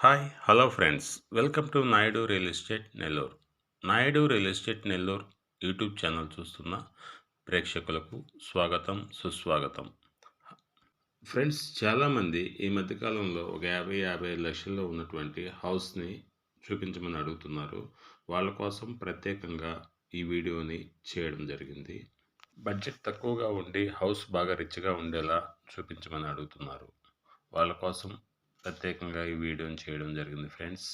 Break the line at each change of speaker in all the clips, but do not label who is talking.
Hi hello friends welcome to Naidu real estate Nellore. Naidu real estate Nellore YouTube channel చూస్తున్న ప్రేక్షకులకు స్వాగతం సుస్వాగతం. ఫ్రెండ్స్, చాలామంది ఈ మధ్యకాలంలో ఒక 50 లక్షల్లో ఉన్నటువంటి హౌస్ని చూపించమని అడుగుతున్నారు. వాళ్ళ కోసం ప్రత్యేకంగా ఈ వీడియోని చేయడం జరిగింది. బడ్జెట్ తక్కువగా ఉండి హౌస్ బాగా రిచ్గా ఉండేలా చూపించమని అడుగుతున్నారు. వాళ్ళ కోసం ప్రత్యేకంగా ఈ వీడియోని చేయడం జరిగింది ఫ్రెండ్స్.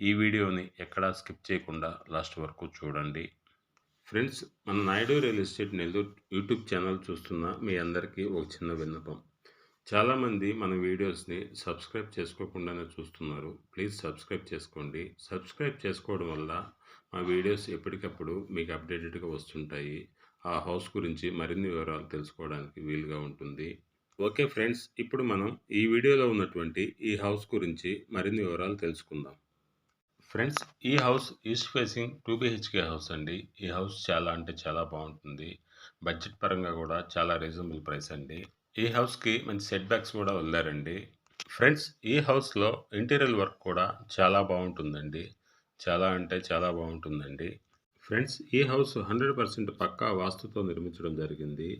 ఈ వీడియోని ఎక్కడా స్కిప్ చేయకుండా లాస్ట్ వరకు చూడండి. ఫ్రెండ్స్, మన Naidu real estate Nellore YouTube channel చూస్తున్న మీ అందరికీ ఒక చిన్న విన్నపం. చాలామంది మన వీడియోస్ని సబ్స్క్రైబ్ చేసుకోకుండానే చూస్తున్నారు. ప్లీజ్ సబ్స్క్రైబ్ చేసుకోండి. సబ్స్క్రైబ్ చేసుకోవడం వల్ల మా వీడియోస్ ఎప్పటికప్పుడు మీకు అప్డేటెడ్గా వస్తుంటాయి. ఆ హౌస్ గురించి మరిన్ని వివరాలు తెలుసుకోవడానికి వీలుగా ఉంటుంది. ఓకే ఫ్రెండ్స్, ఇప్పుడు మనం ఈ వీడియోలో ఉన్నటువంటి ఈ హౌస్ గురించి మరిన్ని వివరాలు తెలుసుకుందాం. ఫ్రెండ్స్, ఈ house east facing 2 BHK house అండి. ఈ హౌస్ చాలా అంటే చాలా బాగుంటుంది. బడ్జెట్ పరంగా కూడా చాలా రీజనబుల్ ప్రైస్ అండి. ఈ హౌస్కి మంచి సెట్ బ్యాక్స్ కూడా వదిలారండి. ఫ్రెండ్స్, ఈ హౌస్లో ఇంటీరియర్ వర్క్ కూడా చాలా బాగుంటుందండి. చాలా అంటే చాలా బాగుంటుందండి. ఫ్రెండ్స్, ఈ హౌస్ 100% పక్కా వాస్తుతో నిర్మించడం జరిగింది.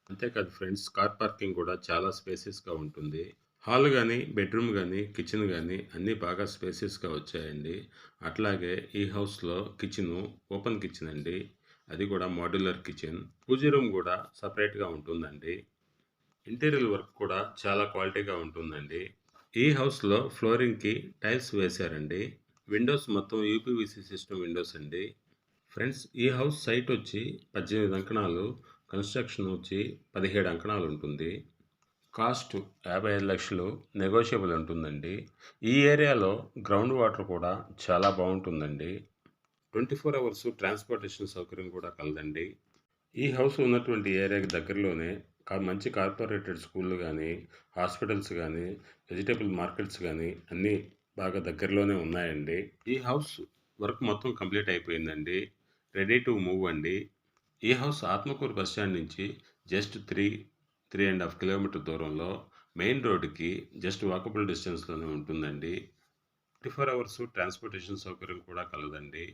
అంతేకాదు ఫ్రెండ్స్, కార్ పార్కింగ్ కూడా చాలా స్పేసియస్గా ఉంటుంది. హాల్ కానీ, బెడ్రూమ్ కానీ, కిచెన్ కానీ అన్నీ బాగా స్పేసియస్గా వచ్చాయండి. అట్లాగే ఈ హౌస్లో కిచెను ఓపెన్ కిచెన్ అండి. అది కూడా మాడ్యులర్ కిచెన్. పూజ రూమ్ కూడా సపరేట్గా ఉంటుందండి. ఇంటీరియర్ వర్క్ కూడా చాలా క్వాలిటీగా ఉంటుందండి. ఈ హౌస్లో ఫ్లోరింగ్కి టైల్స్ వేశారండి. విండోస్ మొత్తం యూపీవీసీ సిస్టమ్ విండోస్ అండి. ఫ్రెండ్స్, ఈ హౌస్ సైట్ వచ్చి 18 అంకణాలు, కన్స్ట్రక్షన్ వచ్చి 17 అంకణాలు ఉంటుంది. కాస్ట్ 55 లక్షలు, నెగోషియబుల్ ఉంటుందండి. ఈ ఏరియాలో గ్రౌండ్ వాటర్ కూడా చాలా బాగుంటుందండి. 24 అవర్స్ ట్రాన్స్పోర్టేషన్ సౌకర్యం కూడా కలదండి. ఈ హౌస్ ఉన్నటువంటి ఏరియాకి దగ్గరలోనే మంచి కార్పొరేటెడ్ స్కూళ్ళు కానీ, హాస్పిటల్స్ కానీ, వెజిటేబుల్ మార్కెట్స్ కానీ అన్నీ బాగా దగ్గరలోనే ఉన్నాయండి. ఈ హౌస్ వర్క్ మొత్తం కంప్లీట్ అయిపోయిందండి. రెడీ టు మూవ్ అండి. ఈ హౌస్ ఆత్మకూరు బస్ స్టాండ్ నుంచి జస్ట్ 3.5 కిలోమీటర్ దూరంలో మెయిన్ రోడ్డుకి జస్ట్ వాకబుల్ డిస్టెన్స్లోనే ఉంటుందండి. 24 అవర్స్ ట్రాన్స్పోర్టేషన్ సౌకర్యం కూడా కలదండి.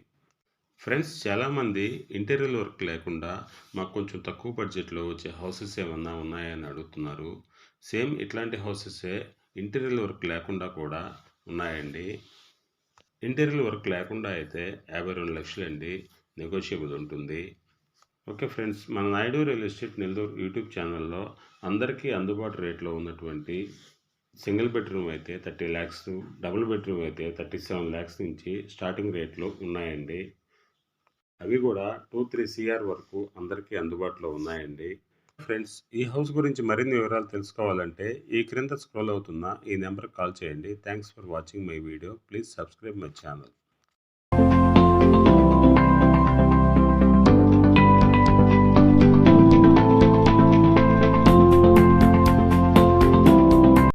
ఫ్రెండ్స్, చాలామంది ఇంటీరియర్ వర్క్ లేకుండా మాకు కొంచెం తక్కువ బడ్జెట్లో వచ్చే హౌసెస్ ఏమన్నా ఉన్నాయని అడుగుతున్నారు. సేమ్ ఇట్లాంటి హౌసెసే ఇంటీరియర్ వర్క్ లేకుండా కూడా ఉన్నాయండి. ఇంటీరియర్ వర్క్ లేకుండా అయితే 52 లక్షలండి. నెగోషియబుల్ ఉంటుంది. ఓకే ఫ్రెండ్స్, మన Naidu real estate Nellore YouTube ఛానల్లో అందరికీ అందుబాటు రేట్లో ఉన్నటువంటి సింగిల్ బెడ్రూమ్ అయితే 30 ల్యాక్స్, డబుల్ బెడ్రూమ్ అయితే 37 ల్యాక్స్ నుంచి స్టార్టింగ్ రేట్లో ఉన్నాయండి. అవి కూడా 2-3 CR వరకు అందరికీ అందుబాటులో ఉన్నాయండి. ఫ్రెండ్స్, ఈ హౌస్ గురించి మరిన్ని వివరాలు తెలుసుకోవాలంటే ఈ క్రింద స్క్రోల్ అవుతున్న ఈ నెంబర్కి కాల్ చేయండి. Thanks for watching my video. Please subscribe my channel.